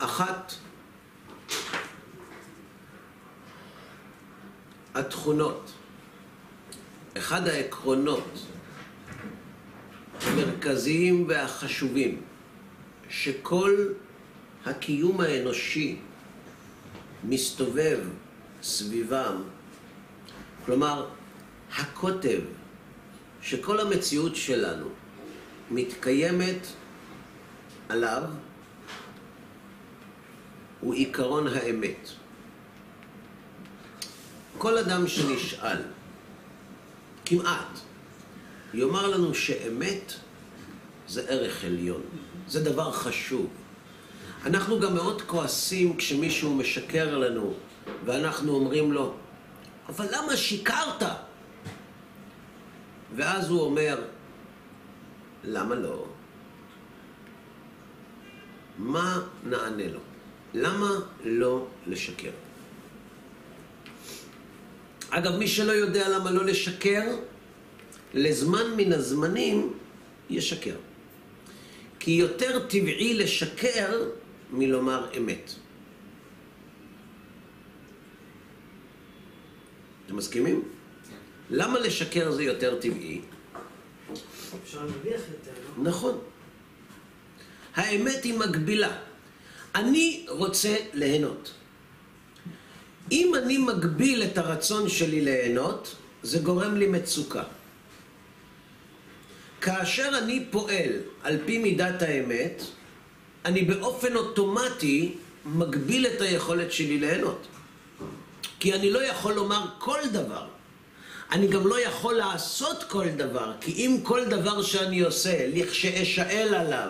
אחת התכונות, אחד העקרונות המרכזיים והחשובים שכל הקיום האנושי מסתובב סביבם, כלומר הקוטב שכל המציאות שלנו מתקיימת עליו, הוא עיקרון האמת. כל אדם שנשאל, כמעט, יאמר לנו שאמת זה ערך עליון, זה דבר חשוב. אנחנו גם מאוד כועסים כשמישהו משקר לנו, ואנחנו אומרים לו, אבל למה שיקרת? ואז הוא אומר, למה לא? מה נענה לו? למה לא לשקר? אגב, מי שלא יודע למה לא לשקר, לזמן מן הזמנים ישקר. כי יותר טבעי לשקר מלומר אמת. אתם מסכימים? למה לשקר זה יותר טבעי? אפשר להרוויח יותר, לא? נכון. האמת היא מגבילה. אני רוצה ליהנות. אם אני מגביל את הרצון שלי ליהנות, זה גורם לי מצוקה. כאשר אני פועל על פי מידת האמת, אני באופן אוטומטי מגביל את היכולת שלי ליהנות. כי אני לא יכול לומר כל דבר. אני גם לא יכול לעשות כל דבר, כי אם כל דבר שאני עושה, לכשאשאל עליו,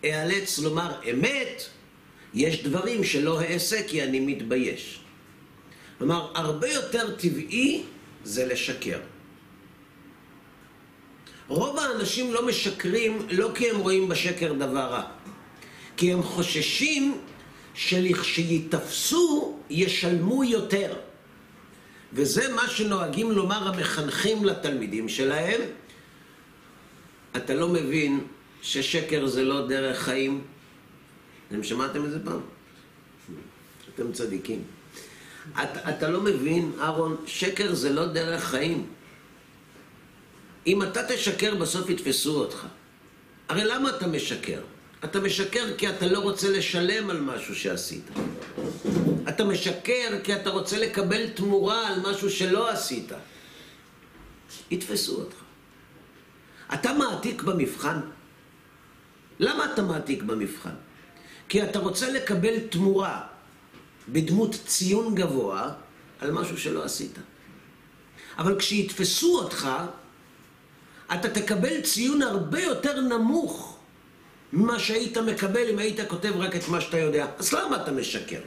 אאלץ לומר אמת, יש דברים שלא אעשה כי אני מתבייש. כלומר, הרבה יותר טבעי זה לשקר. רוב האנשים לא משקרים לא כי הם רואים בשקר דבר רע, כי הם חוששים שלכשיתפסו ישלמו יותר. וזה מה שנוהגים לומר המחנכים לתלמידים שלהם. אתה לא מבין ששקר זה לא דרך חיים? אתם שמעתם את זה פעם? אתם צדיקים. אתה לא מבין, אהרון, שקר זה לא דרך חיים. אם אתה תשקר בסוף יתפסו אותך. הרי למה אתה משקר? אתה משקר כי אתה לא רוצה לשלם על משהו שעשית. אתה משקר כי אתה רוצה לקבל תמורה על משהו שלא עשית. יתפסו אותך. אתה מעתיק במבחן. למה אתה מעתיק במבחן? כי אתה רוצה לקבל תמורה בדמות ציון גבוה על משהו שלא עשית. אבל כשיתפסו אותך, אתה תקבל ציון הרבה יותר נמוך ממה שהיית מקבל אם היית כותב רק את מה שאתה יודע. אז למה אתה משקר?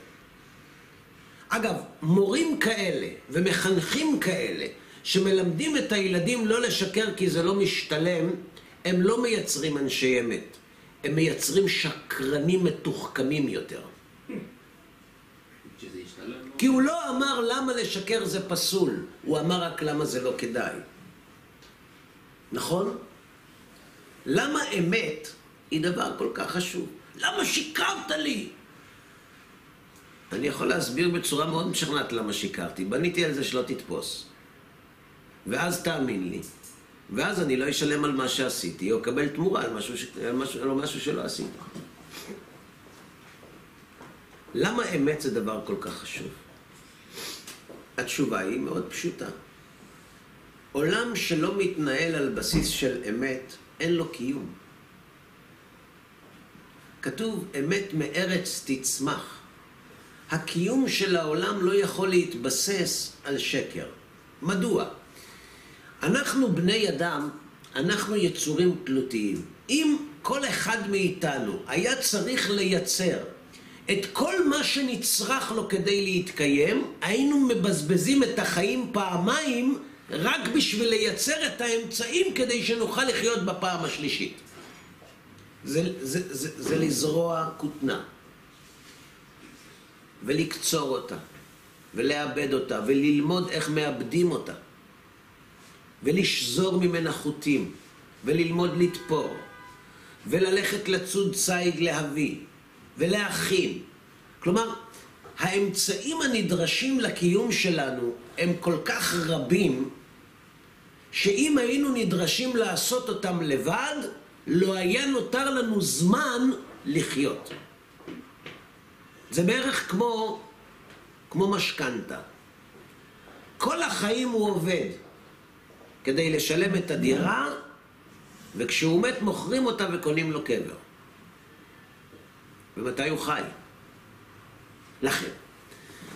אגב, מורים כאלה ומחנכים כאלה שמלמדים את הילדים לא לשקר כי זה לא משתלם, הם לא מייצרים אנשי אמת. הם מייצרים שקרנים מתוחכמים יותר. כי הוא לא אמר למה לשקר זה פסול, הוא אמר רק למה זה לא כדאי. נכון? למה אמת היא דבר כל כך חשוב? למה שיקרת לי? אני יכול להסביר בצורה מאוד משכנעת למה שיקרתי. בניתי על זה שלא תתפוס. ואז תאמין לי. ואז אני לא אשלם על מה שעשיתי, או אקבל תמורה על משהו שלא עשיתי. למה אמת זה דבר כל כך חשוב? התשובה היא מאוד פשוטה. עולם שלא מתנהל על בסיס של אמת, אין לו קיום. כתוב, אמת מארץ תצמח. הקיום של העולם לא יכול להתבסס על שקר. מדוע? אנחנו בני אדם, אנחנו יצורים תלותיים. אם כל אחד מאיתנו היה צריך לייצר את כל מה שנצרך לו כדי להתקיים, היינו מבזבזים את החיים פעמיים רק בשביל לייצר את האמצעים כדי שנוכל לחיות בפעם השלישית. זה לזרוע כותנה ולקצור אותה ולאבד אותה וללמוד איך מאבדים אותה ולשזור ממנה חוטים וללמוד לתפור וללכת לצוד צייד להביא ולהכין. כלומר, האמצעים הנדרשים לקיום שלנו הם כל כך רבים, שאם היינו נדרשים לעשות אותם לבד, לא היה נותר לנו זמן לחיות. זה בערך כמו משכנתה. כל החיים הוא עובד כדי לשלם את הדירה, וכשהוא מת מוכרים אותה וקונים לו קבר. ומתי הוא חי? לכן,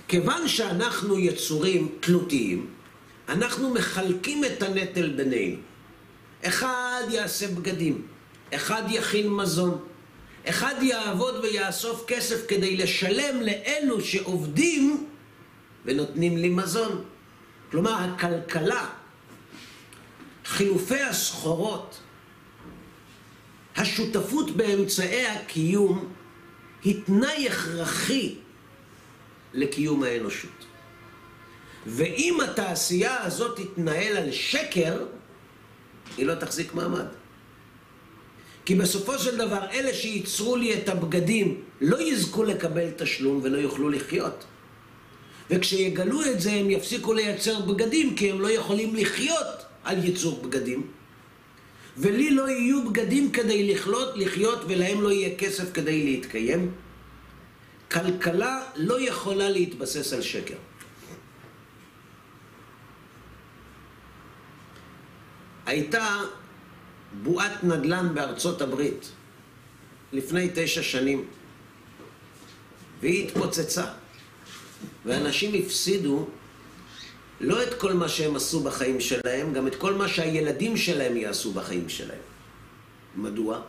כיוון שאנחנו יצורים תלותיים, אנחנו מחלקים את הנטל בינינו. אחד יעשה בגדים, אחד יכין מזון, אחד יעבוד ויאסוף כסף כדי לשלם לאלו שעובדים ונותנים לי מזון. כלומר, הכלכלה, חילופי הסחורות, השותפות באמצעי הקיום, היא תנאי הכרחי לקיום האנושות. ואם התעשייה הזאת תתנהל על שקר, היא לא תחזיק מעמד. כי בסופו של דבר, אלה שייצרו לי את הבגדים לא יזכו לקבל תשלום ולא יוכלו לחיות. וכשיגלו את זה, הם יפסיקו לייצר בגדים, כי הם לא יכולים לחיות על ייצור בגדים. ולי לא יהיו בגדים כדי לחיות, ולהם לא יהיה כסף כדי להתקיים. כלכלה לא יכולה להתבסס על שקר. הייתה בועת נדל"ן בארצות הברית לפני 9 שנים, והיא התפוצצה, ואנשים הפסידו לא את כל מה שהם עשו בחיים שלהם, גם את כל מה שהילדים שלהם יעשו בחיים שלהם. מדוע?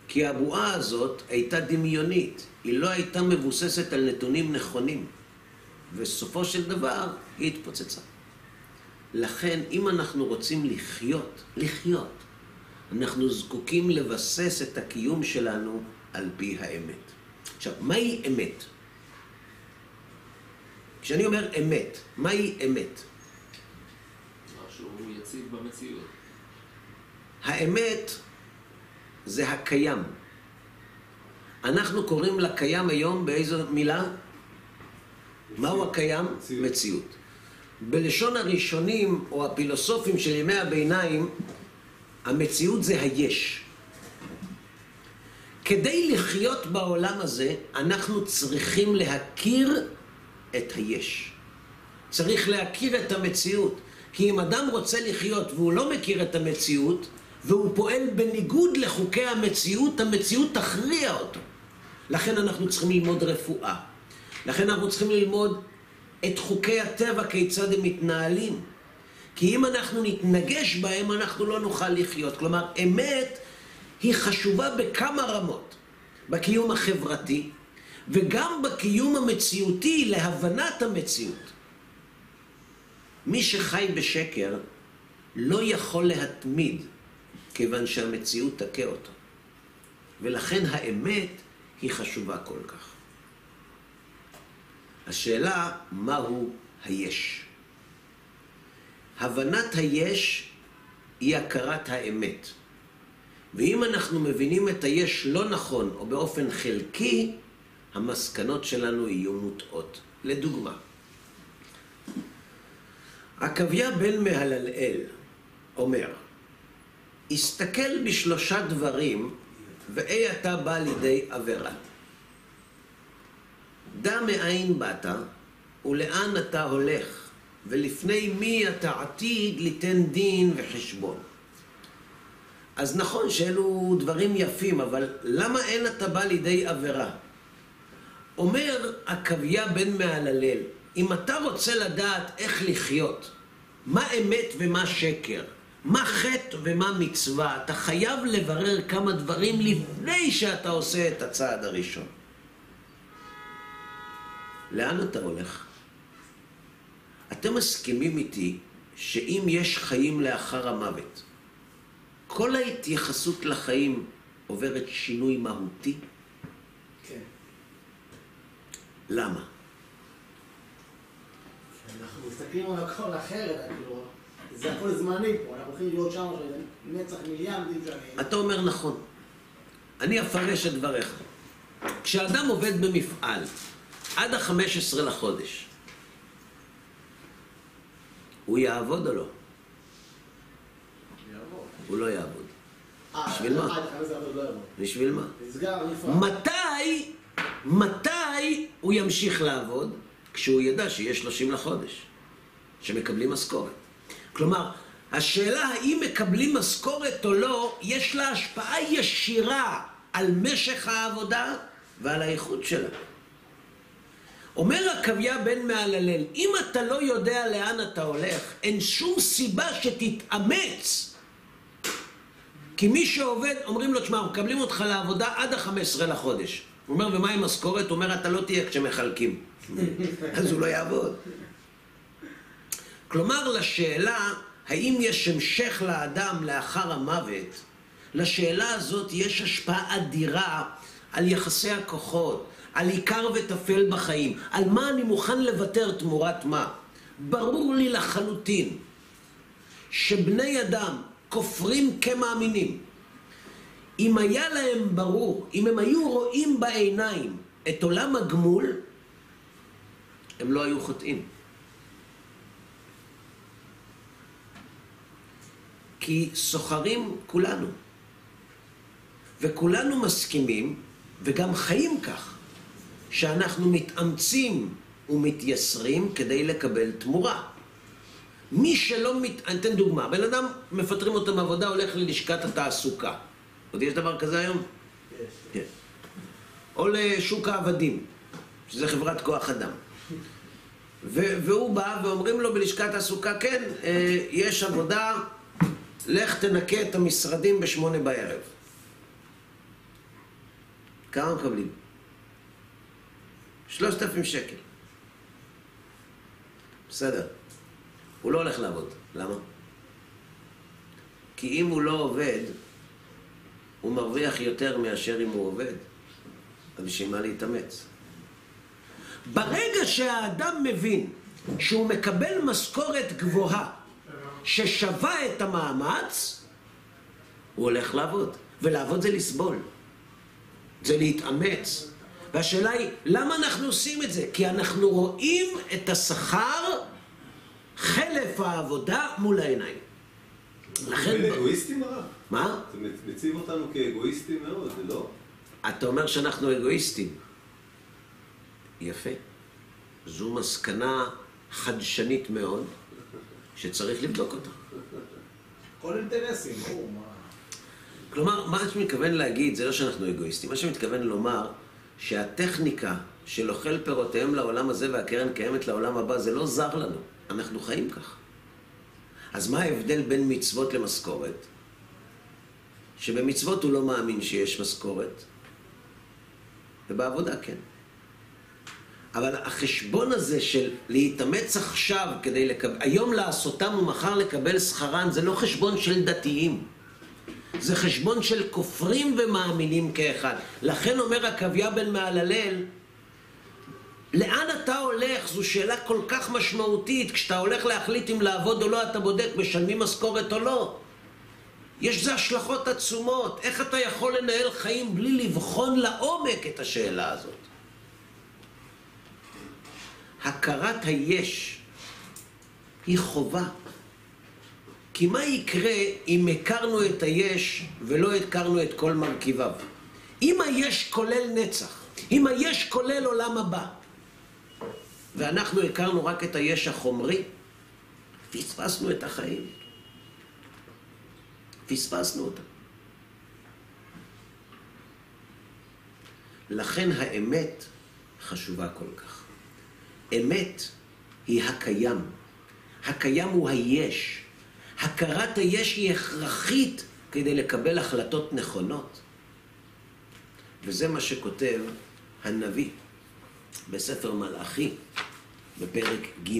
כי הבועה הזאת הייתה דמיונית, היא לא הייתה מבוססת על נתונים נכונים, וסופו של דבר היא התפוצצה. לכן, אם אנחנו רוצים לחיות, אנחנו זקוקים לבסס את הקיום שלנו על פי האמת. עכשיו, מהי אמת? כשאני אומר אמת, מהי אמת? משהו יציב במציאות. האמת זה הקיים. אנחנו קוראים לקיים היום באיזו מילה? מהו הקיים? מציאות. בלשון הראשונים או הפילוסופים של ימי הביניים, המציאות זה היש. כדי לחיות בעולם הזה, אנחנו צריכים להכיר את היש. צריך להכיר את המציאות. כי אם אדם רוצה לחיות והוא לא מכיר את המציאות, והוא פועל בניגוד לחוקי המציאות, המציאות תכריע אותו. לכן אנחנו צריכים ללמוד רפואה. לכן אנחנו צריכים ללמוד את חוקי הטבע, כיצד הם מתנהלים. כי אם אנחנו נתנגש בהם, אנחנו לא נוכל לחיות. כלומר, אמת היא חשובה בכמה רמות. בקיום החברתי, וגם בקיום המציאותי, להבנת המציאות. מי שחי בשקר לא יכול להתמיד, כיוון שהמציאות תקה אותו. ולכן האמת היא חשובה כל כך. השאלה, מהו היש? הבנת היש היא הכרת האמת. ואם אנחנו מבינים את היש לא נכון או באופן חלקי, המסקנות שלנו יהיו מוטעות. לדוגמה, עקביה בן מהללאל אומר, הסתכל בשלושה דברים ואי אתה בא לידי עבירה. דע מאין באת ולאן אתה הולך, ולפני מי אתה עתיד ליתן דין וחשבון. אז נכון שאלו דברים יפים, אבל למה אין אתה בא לידי עבירה? אומר עקביה בן מהללאל, אם אתה רוצה לדעת איך לחיות, מה אמת ומה שקר, מה חטא ומה מצווה, אתה חייב לברר כמה דברים לפני שאתה עושה את הצעד הראשון. לאן אתה הולך? אתם מסכימים איתי שאם יש חיים לאחר המוות, כל ההתייחסות לחיים עוברת שינוי מהותי? כן. למה? אנחנו מסתכלים על הכל אחרת, כאילו, זה הכל זמני פה, אנחנו הולכים להיות שם, נצח מיליארדים שנים. אתה אומר נכון. אני אפרש את דבריך. כשאדם עובד במפעל עד ה-15 לחודש, הוא יעבוד או לא? יעבור. הוא לא יעבוד. בשביל מה? לא יעבור. בשביל מה? נסגר מפעל. מתי הוא ימשיך לעבוד? כשהוא ידע שיש 30 לחודש, שמקבלים משכורת. כלומר, השאלה האם מקבלים משכורת או לא, יש לה השפעה ישירה על משך העבודה ועל האיכות שלה. אומר עקביה בן מהללל, אם אתה לא יודע לאן אתה הולך, אין שום סיבה שתתאמץ. כי מי שעובד, אומרים לו, תשמע, מקבלים אותך לעבודה עד ה-15 לחודש. הוא אומר, ומה עם משכורת? הוא אומר, אתה לא תהיה כשמחלקים. אז הוא לא יעבוד. כלומר, לשאלה, האם יש המשך לאדם לאחר המוות, לשאלה הזאת יש השפעה אדירה על יחסי הכוחות, על עיקר וטפל בחיים, על מה אני מוכן לוותר תמורת מה. ברור לי לחלוטין שבני אדם כופרים כמאמינים. אם היה להם ברור, אם הם היו רואים בעיניים את עולם הגמול, הם לא היו חוטאים. כי סוחרים כולנו. וכולנו מסכימים, וגם חיים כך, שאנחנו מתאמצים ומתייסרים כדי לקבל תמורה. מי שלא אני אתן דוגמה, בן אדם מפטרים אותו מעבודה, הולך ללשכת התעסוקה. עוד יש דבר כזה היום? יש. כן. או לשוק העבדים, שזה חברת כוח אדם. והוא בא ואומרים לו בלשכת התעסוקה, כן, יש עבודה, לך תנקה את המשרדים ב8 בערב. כמה מקבלים? 3,000 שקל. בסדר. הוא לא הולך לעבוד. למה? כי אם הוא לא עובד, הוא מרוויח יותר מאשר אם הוא עובד. אז בשביל מה להתאמץ? ברגע שהאדם מבין שהוא מקבל משכורת גבוהה ששווה את המאמץ, הוא הולך לעבוד. ולעבוד זה לסבול. זה להתאמץ. והשאלה היא, למה אנחנו עושים את זה? כי אנחנו רואים את השכר, חלף העבודה מול העיניים. לכן... אגואיסטים הרב? מה? זה מציב אותנו כאגואיסטים מאוד, זה לא? אתה אומר שאנחנו אגואיסטים. יפה. זו מסקנה חדשנית מאוד, שצריך לבדוק אותה. כל אינטרסים, ברור, מה... כלומר, מה שאני מתכוון להגיד, זה לא שאנחנו אגואיסטים. מה שאני מתכוון לומר, שהטכניקה של אוכל פירותיהם לעולם הזה והקרן קיימת לעולם הבא, זה לא זר לנו. אנחנו חיים כך. אז מה ההבדל בין מצוות למשכורת? שבמצוות הוא לא מאמין שיש משכורת, ובעבודה כן. אבל החשבון הזה של להתאמץ עכשיו כדי לקבל, היום לעשותם ומחר לקבל שכרן, זה לא חשבון של דתיים. זה חשבון של כופרים ומאמינים כאחד. לכן אומר עקביה בן מהללל, לאן אתה הולך? זו שאלה כל כך משמעותית. כשאתה הולך להחליט אם לעבוד או לא, אתה בודק, משלמים משכורת או לא. יש זה השלכות עצומות. איך אתה יכול לנהל חיים בלי לבחון לעומק את השאלה הזאת? הכרת היש היא חובה. כי מה יקרה אם הכרנו את היש ולא הכרנו את כל מרכיביו? אם היש כולל נצח, אם היש כולל עולם הבא, ואנחנו הכרנו רק את היש החומרי, פספסנו את החיים. פספסנו אותה. לכן האמת חשובה כל כך. אמת היא הקיים. הקיים הוא היש. הכרת היש היא הכרחית כדי לקבל החלטות נכונות. וזה מה שכותב הנביא בספר מלאכי בפרק ג'.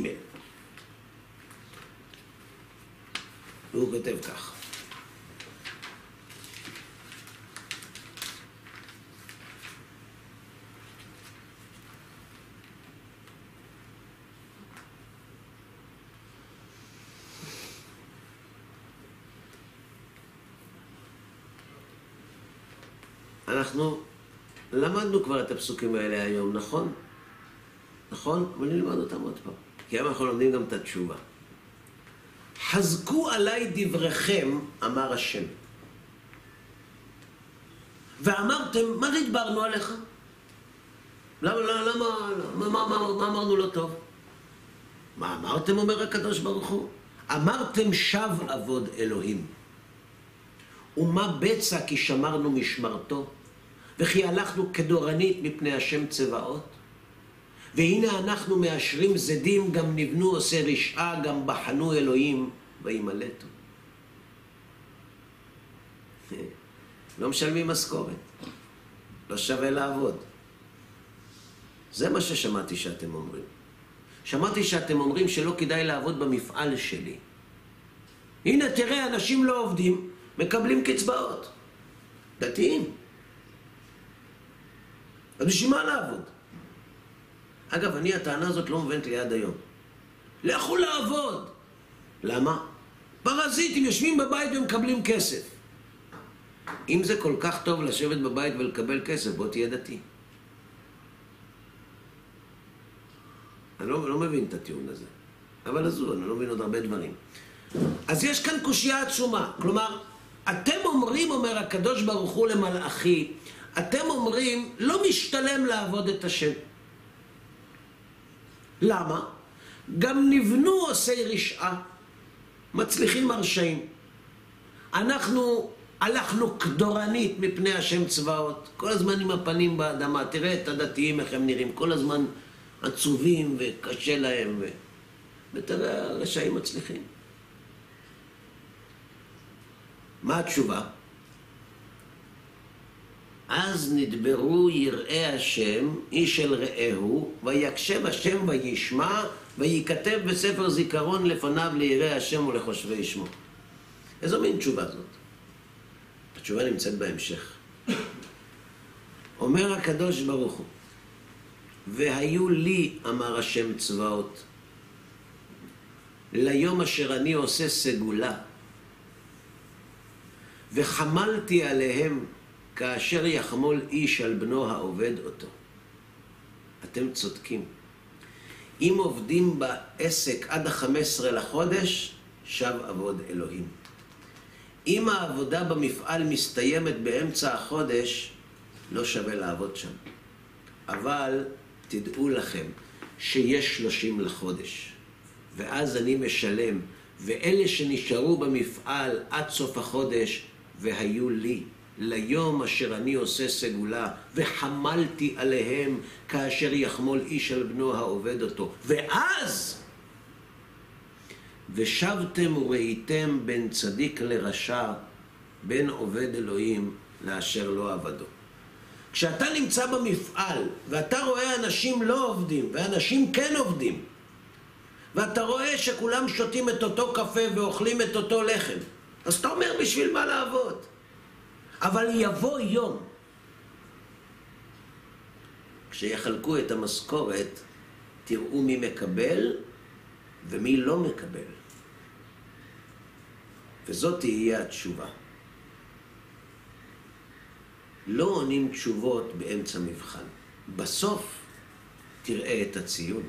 והוא כותב כך: אנחנו למדנו כבר את הפסוקים האלה היום, נכון? נכון? אבל נלמד אותם עוד פעם. כי היום אנחנו לומדים גם את התשובה. חזקו עליי דבריכם, אמר השם. ואמרתם, מה נדברנו עליך? מה אמרנו לא טוב? מה אמרתם, אומר הקדוש ברוך הוא? אמרתם שב עבוד אלוהים. ומה בצע כי שמרנו משמרתו, וכי הלכנו כדורנית מפני השם צבאות? והנה אנחנו מאשרים זדים, גם נבנו עושה רשעה, גם בחנו אלוהים וימלטו. לא משלמים משכורת, לא שווה לעבוד. זה מה ששמעתי שאתם אומרים. שמעתי שאתם אומרים שלא כדאי לעבוד במפעל שלי. הנה תראה, אנשים לא עובדים, מקבלים קצבאות. דתיים. אז בשביל מה לעבוד? אגב, הטענה הזאת לא מובנת לי עד היום. לכו לעבוד. למה? פרזיטים יושבים בבית ומקבלים כסף. אם זה כל כך טוב לשבת בבית ולקבל כסף, בוא תהיה דתי. אני לא מבין את הטיעון הזה. אבל עזוב, אני לא מבין עוד הרבה דברים. אז יש כאן קושיה עצומה. כלומר, אתם אומרים, אומר הקדוש ברוך הוא למלאכי, אתם אומרים, לא משתלם לעבוד את השם. למה? גם נבנו עושי רשעה, מצליחים הרשעים. אנחנו הלכנו כדורנית מפני השם צבאות, כל הזמן עם הפנים באדמה. תראה את הדתיים איך הם נראים, כל הזמן עצובים וקשה להם, ותראה, הרשעים מצליחים. מה התשובה? אז נדברו יראי השם, איש אל רעהו, ויקשב השם וישמע, וייכתב בספר זיכרון לפניו ליראי השם ולחושבי שמו. איזו מין תשובה זאת? התשובה נמצאת בהמשך. אומר הקדוש ברוך הוא, והיו לי, אמר השם צבאות, ליום אשר אני עושה סגולה, וחמלתי עליהם כאשר יחמול איש על בנו העובד אותו. אתם צודקים. אם עובדים בעסק עד ה-15 לחודש, שב עבוד אלוהים. אם העבודה במפעל מסתיימת באמצע החודש, לא שווה לעבוד שם. אבל תדעו לכם שיש 30 לחודש, ואז אני משלם, ואלה שנשארו במפעל עד סוף החודש, והיו לי, ליום אשר אני עושה סגולה, וחמלתי עליהם כאשר יחמול איש על בנו העובד אותו. ואז ושבתם וראיתם בין צדיק לרשע, בין עובד אלוהים לאשר לא עבדו. כשאתה נמצא במפעל ואתה רואה אנשים לא עובדים ואנשים כן עובדים, ואתה רואה שכולם שותים את אותו קפה ואוכלים את אותו לחם, אז אתה אומר, בשביל מה לעבוד? אבל יבוא יום כשיחלקו את המשכורת, תראו מי מקבל ומי לא מקבל. וזאת תהיה התשובה. לא עונים תשובות באמצע מבחן. בסוף תראה את הציון.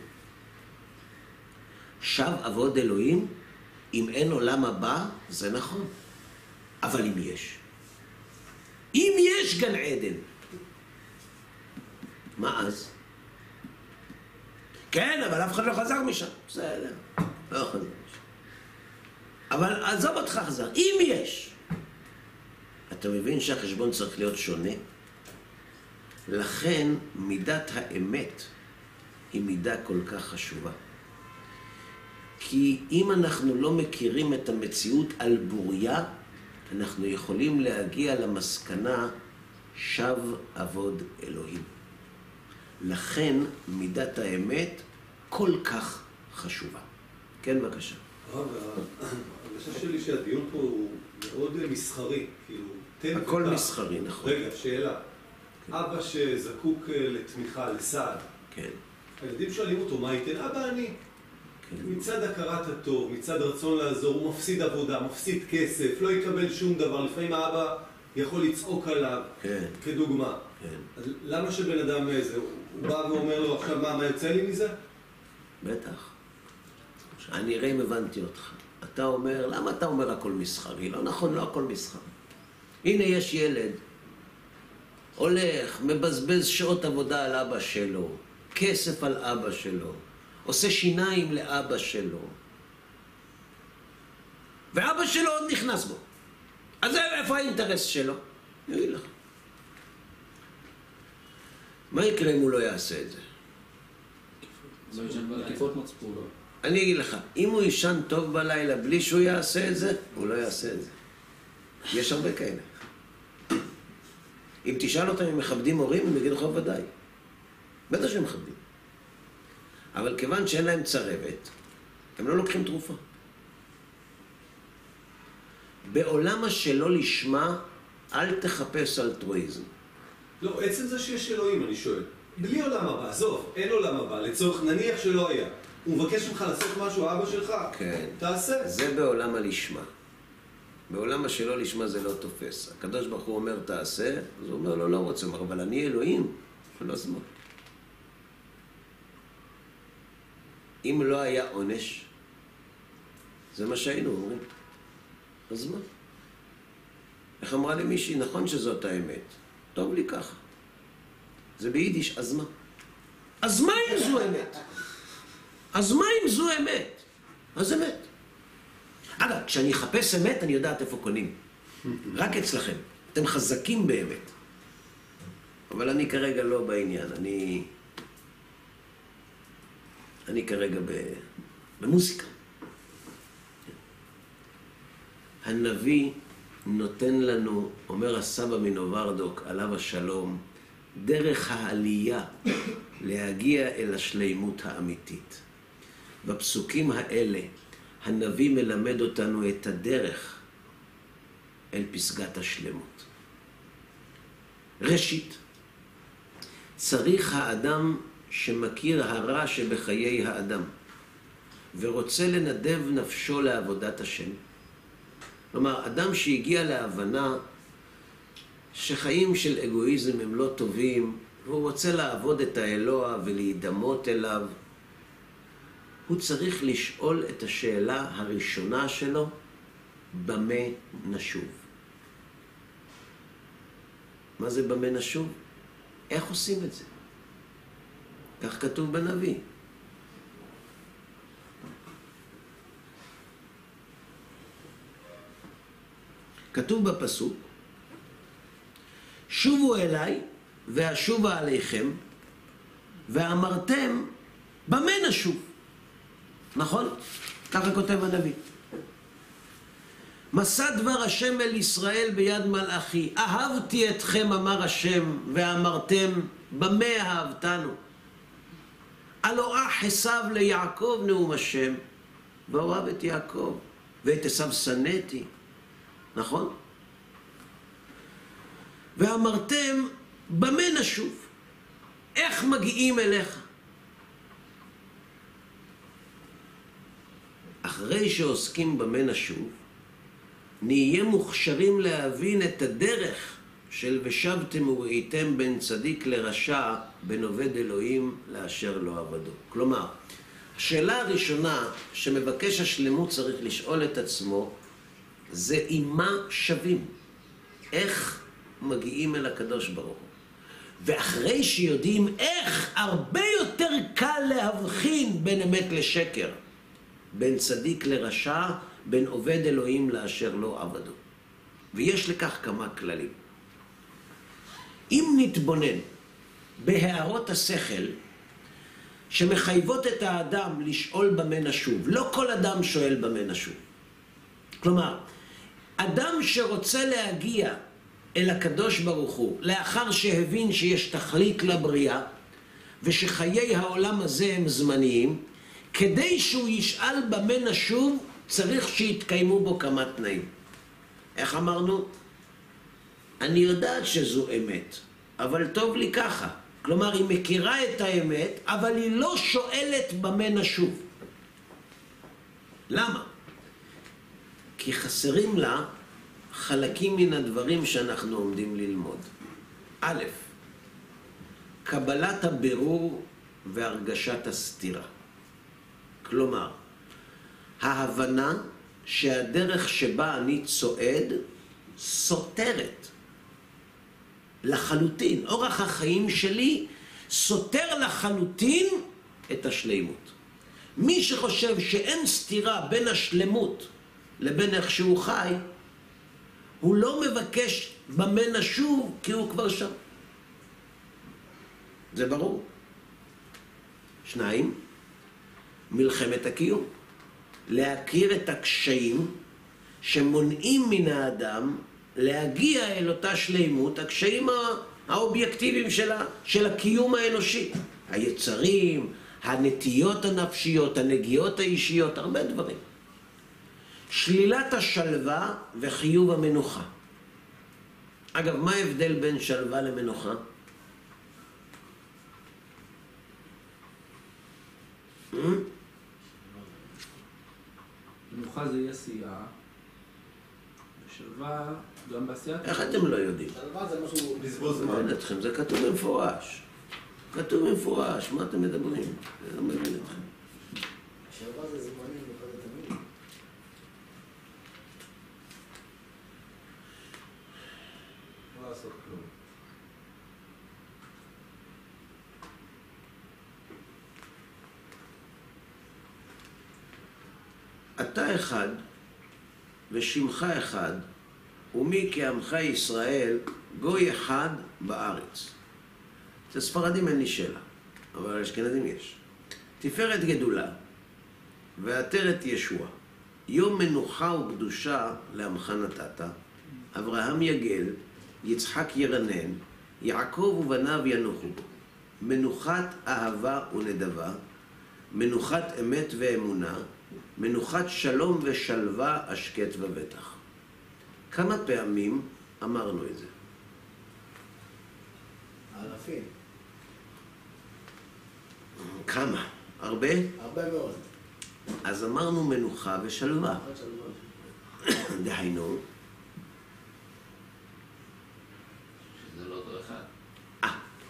שב עבוד אלוהים, אם אין עולם הבא, זה נכון. אבל אם יש. אם יש גן עדן, מה אז? כן, אבל אף אחד לא חזר משם. בסדר, לא חזר משם. אבל עזוב אותך חזר. אם יש, אתה מבין שהחשבון צריך להיות שונה? לכן מידת האמת היא מידה כל כך חשובה. כי אם אנחנו לא מכירים את המציאות על בוריה, אנחנו יכולים להגיע למסקנה שב עבוד אלוהים. לכן מידת האמת כל כך חשובה. כן, בבקשה. אני חושב שהדיון פה הוא מאוד מסחרי. הכל מסחרי, נכון. רגע, שאלה. אבא שזקוק לתמיכה, לסעד. כן. הילדים שואלים אותו, מה ייתן? אבא, אני. מצד הכרת הטוב, מצד רצון לעזור, הוא מפסיד עבודה, מפסיד כסף, לא יקבל שום דבר. לפעמים האבא יכול לצעוק עליו, כדוגמה. כן. אז למה שבן אדם זה, הוא בא ואומר לו עכשיו מה יוצא לי מזה? בטח. אני אראה אם הבנתי אותך. אתה אומר, למה אתה אומר הכל מסחרי? לא נכון, לא הכל מסחרי. הנה יש ילד, הולך, מבזבז שעות עבודה על אבא שלו, כסף על אבא שלו, עושה שיניים לאבא שלו, ואבא שלו עוד נכנס בו. אז איפה האינטרס שלו? אני אגיד לך. מה יקרה אם הוא לא יעשה את זה? לא ישן בלילה. תקיפות מצפון. אני אגיד לך, אם הוא ישן טוב בלילה בלי שהוא יעשה את זה, הוא לא יעשה את זה. יש הרבה כאלה. אם תשאל אותם אם מכבדים הורים, הם יגידו לך ודאי. בטח שהם מכבדים. אבל כיוון שאין להם צרבת, הם לא לוקחים תרופה. בעולם שלא לשמה, אל תחפש אלטרואיזם. לא, עצם זה שיש אלוהים, אני שואל. בלי עולם הבא, עזוב, אין עולם הבא, לצורך נניח שלא היה. הוא מבקש ממך לעשות משהו, אבא שלך, כן. תעשה. זה בעולם הלשמה. בעולם השלא לשמה זה לא תופס. הקדוש ברוך הוא אומר תעשה, אז הוא אומר לו לא רוצה, אומר, אבל אני אלוהים, לא זמן. אם לא היה עונש, זה מה שהיינו אומרים. אז מה? איך אמרה לי מישהי, נכון שזאת האמת. טוב לי ככה. זה ביידיש, אז מה? אז מה אם זו אמת? אז מה אם זו אמת? אז אמת. אגב, כשאני אחפש אמת, אני יודעת איפה קונים. רק אצלכם. אתם חזקים באמת. אבל אני כרגע לא בעניין. אני כרגע במוזיקה. הנביא נותן לנו, אומר הסבא מנוברדוק, עליו השלום, דרך העלייה להגיע אל השלימות האמיתית. בפסוקים האלה, הנביא מלמד אותנו את הדרך אל פסגת השלמות. ראשית, צריך האדם שמכיר הרע שבחיי האדם, ורוצה לנדב נפשו לעבודת השם. כלומר, אדם שהגיע להבנה שחיים של אגואיזם הם לא טובים, והוא רוצה לעבוד את האלוה ולהידמות אליו, הוא צריך לשאול את השאלה הראשונה שלו, במה נשוב? מה זה במה נשוב? איך עושים את זה? כך כתוב בנביא. כתוב בפסוק, שובו אליי ואשובה עליכם, ואמרתם, במה נשוב? נכון? ככה כותב הנביא. מסע דבר השם אל ישראל ביד מלאכי, אהבתי אתכם אמר השם, ואמרתם, במה אהבתנו? הלא אח עשיו ליעקב נאום השם, ואוהב את יעקב, ואת עשיו שנאתי. נכון? ואמרתם, במה נשוב? איך מגיעים אליך? אחרי שעוסקים במה נשוב, נהיה מוכשרים להבין את הדרך של ושבתם וראיתם בין צדיק לרשע, בין עובד אלוהים לאשר לא עבדו. כלומר, השאלה הראשונה שמבקש השלמות צריך לשאול את עצמו, זה עם מה שווים? איך מגיעים אל הקדוש ברוך הוא? ואחרי שיודעים איך, הרבה יותר קל להבחין בין אמת לשקר, בין צדיק לרשע, בין עובד אלוהים לאשר לא עבדו. ויש לכך כמה כללים. אם נתבונן בהערות השכל שמחייבות את האדם לשאול במה נשוב, לא כל אדם שואל במה נשוב. כלומר, אדם שרוצה להגיע אל הקדוש ברוך הוא, לאחר שהבין שיש תכלית לבריאה, ושחיי העולם הזה הם זמניים, כדי שהוא ישאל במה נשוב, צריך שיתקיימו בו כמה תנאים. איך אמרנו? אני יודעת שזו אמת, אבל טוב לי ככה. כלומר, היא מכירה את האמת, אבל היא לא שואלת במה נשוב. למה? כי חסרים לה חלקים מן הדברים שאנחנו עומדים ללמוד. א', קבלת הבירור והרגשת הסתירה. כלומר, ההבנה שהדרך שבה אני צועד סותרת לחלוטין, אורח החיים שלי סותר לחלוטין את השלימות. מי שחושב שאין סתירה בין השלמות לבין איך שהוא חי, הוא לא מבקש במה נשוב כי הוא כבר שם. זה ברור. 2, מלחמת הקיום. להכיר את הקשיים שמונעים מן האדם להגיע אל אותה שלימות, הקשיים האובייקטיביים של הקיום האנושי. היצרים, הנטיות הנפשיות, הנגיעות האישיות, הרבה דברים. שלילת השלווה וחיוב המנוחה. אגב, מה ההבדל בין שלווה למנוחה? מנוחה זה אי עשייה, ושלווה גם בעשייה. איך אתם לא יודעים? שלווה זה משהו... בזבוז מה זמן. אתכם? זה כתוב במפורש. כתוב במפורש, מה אתם מדברים? אני לא מבין אתכם. שלווה זה זמני, במיוחד תמיד. לא לעשות כלום. אתה אחד ושמך אחד, ומי כעמך ישראל גוי אחד בארץ. אצל ספרדים אין לי שאלה, אבל על אשכנזים יש. תפארת גדולה ועטרת ישוע, יום מנוחה וקדושה לעמך נתת, אברהם יגל, יצחק ירנן, יעקב ובניו ינוחו בו. מנוחת אהבה ונדבה, מנוחת אמת ואמונה, מנוחת שלום ושלווה השקט ובטח. כמה פעמים אמרנו את זה? אלפים. כמה? הרבה? הרבה מאוד. אז אמרנו מנוחה ושלווה. אחד שלווה. דהיינו, שזה לא אותו אחד.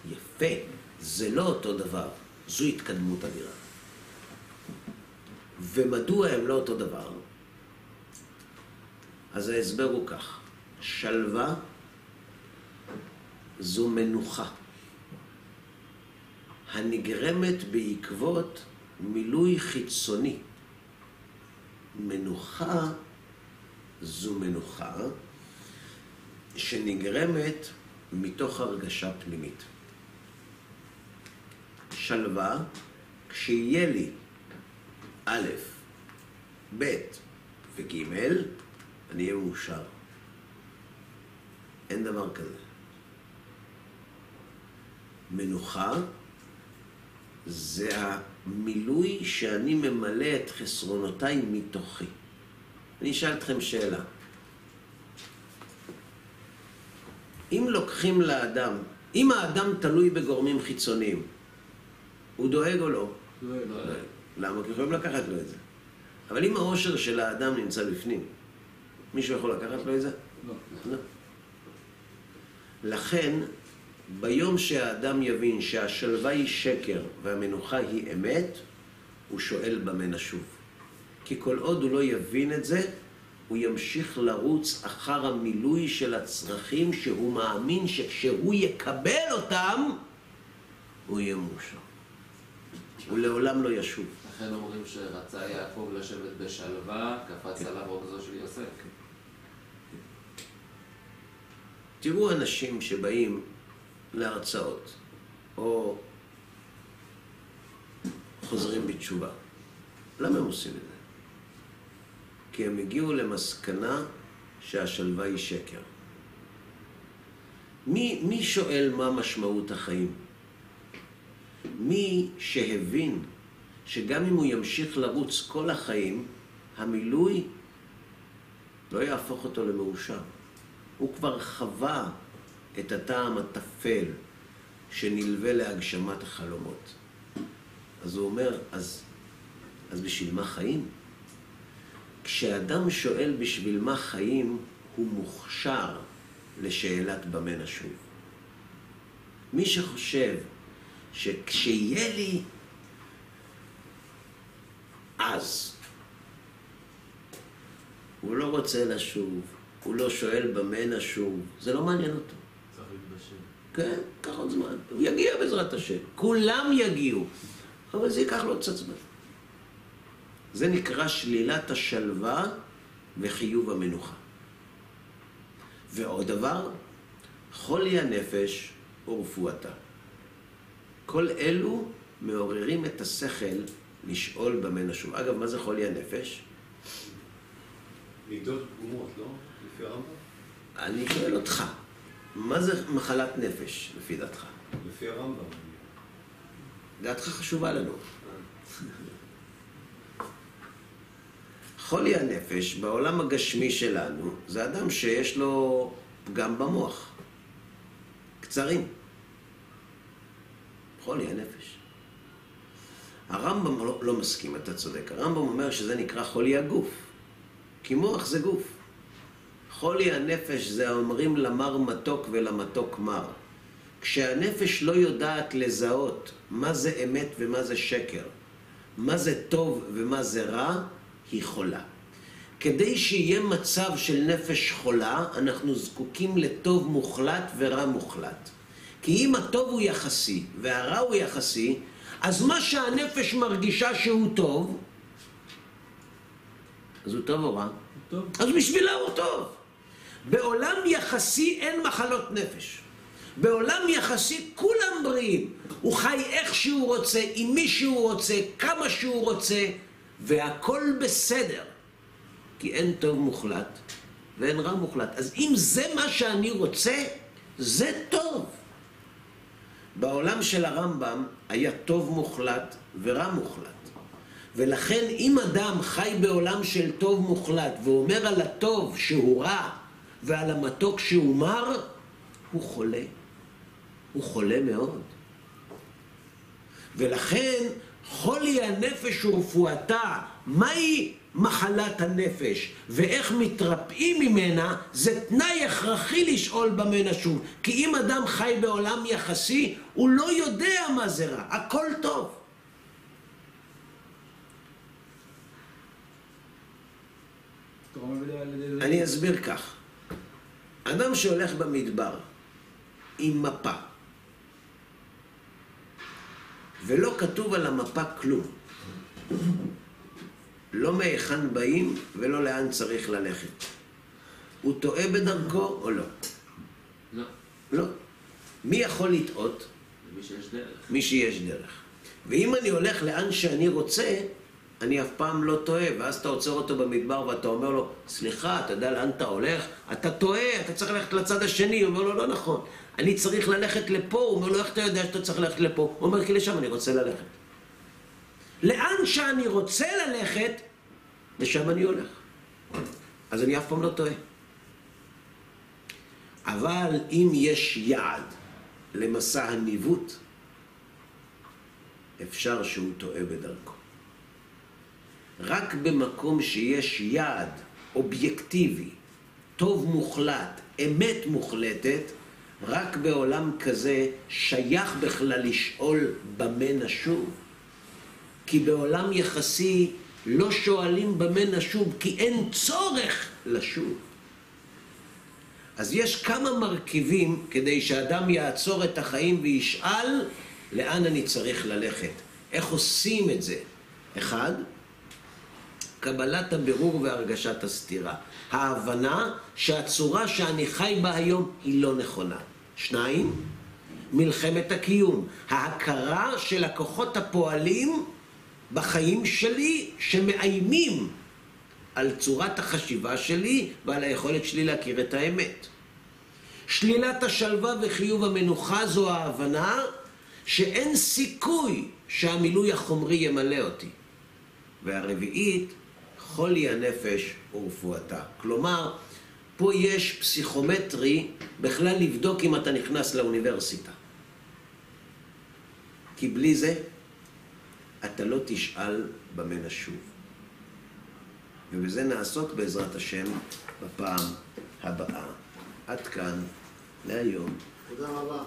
יפה, זה לא אותו דבר. זו התקדמות אדירה. ומדוע הם לא אותו דבר? אז ההסבר הוא כך. שלווה זו מנוחה הנגרמת בעקבות מילוי חיצוני. מנוחה זו מנוחה שנגרמת מתוך הרגשה פנימית. שלווה, כשיהיה לי א', ב' וג', אני אהיה מאושר. אין דבר כזה. מנוחה זה המילוי שאני ממלא את חסרונותיי מתוכי. אני אשאל אתכם שאלה. אם לוקחים לאדם, אם האדם תלוי בגורמים חיצוניים, הוא דואג או לא? דואג. למה? כי יכולים לקחת לו את זה. אבל אם העושר של האדם נמצא בפנים, מישהו יכול לקחת לו את זה? לא. לא. לכן, ביום שהאדם יבין שהשלווה היא שקר והמנוחה היא אמת, הוא שואל במה נשוב. כי כל עוד הוא לא יבין את זה, הוא ימשיך לרוץ אחר המילוי של הצרכים שהוא מאמין שכשהוא יקבל אותם, הוא יהיה מאושר. הוא לעולם לא ישוב. לכן אומרים שרצה יעקב לשבת בשלווה, קפץ עליו רוגזו של יוסף. תראו אנשים שבאים להרצאות, או חוזרים בתשובה. למה הם עושים את זה? כי הם הגיעו למסקנה שהשלווה היא שקר. מי שואל מה משמעות החיים? מי שהבין שגם אם הוא ימשיך לרוץ כל החיים, המילוי לא יהפוך אותו למאושר. הוא כבר חווה את הטעם הטפל שנלווה להגשמת החלומות. אז הוא אומר, אז בשביל מה חיים? כשאדם שואל בשביל מה חיים, הוא מוכשר לשאלת במה נשוב. מי שחושב שכשיהיה לי אז, הוא לא רוצה לשוב, הוא לא שואל במה נשוב, זה לא מעניין אותו. צריך להתבשל. כן, קח עוד זמן, הוא יגיע בעזרת השם, כולם יגיעו, אבל זה ייקח לו קצת זמן. זה נקרא שלילת השלווה וחיוב המנוחה. ועוד דבר, חולי הנפש ורפואתה. כל אלו מעוררים את השכל לשאול במה נשוב. אגב, מה זה חולי הנפש? מידות פגומות, לא? לפי הרמב"ם? אני שואל אותך, מה זה מחלת נפש, לפי דעתך? לפי הרמב"ם. דעתך חשובה לנו. חולי הנפש, בעולם הגשמי שלנו, זה אדם שיש לו פגם במוח. קצרים. חולי הנפש. הרמב"ם לא מסכים, אתה צודק. הרמב"ם אומר שזה נקרא חולי הגוף. כי מוח זה גוף. חולי הנפש זה אומרים למר מתוק ולמתוק מר. כשהנפש לא יודעת לזהות מה זה אמת ומה זה שקר, מה זה טוב ומה זה רע, היא חולה. כדי שיהיה מצב של נפש חולה, אנחנו זקוקים לטוב מוחלט ורע מוחלט. כי אם הטוב הוא יחסי והרע הוא יחסי, אז מה שהנפש מרגישה שהוא טוב, אז הוא טוב או רע? טוב. אז בשבילה הוא טוב. בעולם יחסי אין מחלות נפש. בעולם יחסי כולם בריאים. הוא חי איך שהוא רוצה, עם מי שהוא רוצה, כמה שהוא רוצה, והכל בסדר. כי אין טוב מוחלט ואין רע מוחלט. אז אם זה מה שאני רוצה, זה טוב. בעולם של הרמב"ם היה טוב מוחלט ורע מוחלט. ולכן אם אדם חי בעולם של טוב מוחלט ואומר על הטוב שהוא רע ועל המתוק שהוא מר, הוא חולה. הוא חולה מאוד. ולכן חולי הנפש ורפואתה, מהי מחלת הנפש ואיך מתרפאים ממנה, זה תנאי הכרחי לשאול במה נשוב. כי אם אדם חי בעולם יחסי, הוא לא יודע מה זה רע, הכל טוב. אני אסביר כך. אדם שהולך במדבר עם מפה, ולא כתוב על המפה כלום, לא מהיכן באים ולא לאן צריך ללכת, הוא טועה בדרכו או לא? לא. לא. מי יכול לטעות? מי שיש דרך. מי שיש דרך. ואם אני הולך לאן שאני רוצה, אני אף פעם לא טועה, ואז אתה עוצר אותו במדבר ואתה אומר לו, סליחה, אתה יודע לאן אתה הולך? אתה טועה, אתה צריך ללכת לצד השני. הוא אומר לו, לא נכון, אני צריך ללכת לפה. הוא אומר לו, איך אתה יודע שאתה צריך ללכת לפה? הוא אומר, כי לשם אני רוצה ללכת. לאן שאני רוצה ללכת, לשם אני הולך. אז אני אף פעם לא טועה. אבל אם יש יעד למסע הניווט, אפשר שהוא טועה בדרכו. רק במקום שיש יעד אובייקטיבי, טוב מוחלט, אמת מוחלטת, רק בעולם כזה שייך בכלל לשאול במה נשוב. כי בעולם יחסי לא שואלים במה נשוב, כי אין צורך לשוב. אז יש כמה מרכיבים כדי שאדם יעצור את החיים וישאל לאן אני צריך ללכת. איך עושים את זה? אחד, קבלת הבירור והרגשת הסתירה. ההבנה שהצורה שאני חי בה היום היא לא נכונה. שניים, מלחמת הקיום. ההכרה של הכוחות הפועלים בחיים שלי שמאיימים על צורת החשיבה שלי ועל היכולת שלי להכיר את האמת. שלילת השלווה וחיוב המנוחה זו ההבנה שאין סיכוי שהמילוי החומרי ימלא אותי. והרביעית, חולי הנפש ורפואתה. כלומר, פה יש פסיכומטרי בכלל לבדוק אם אתה נכנס לאוניברסיטה. כי בלי זה, אתה לא תשאל במה נשוב. ובזה נעסוק בעזרת השם בפעם הבאה. עד כאן להיום. תודה רבה.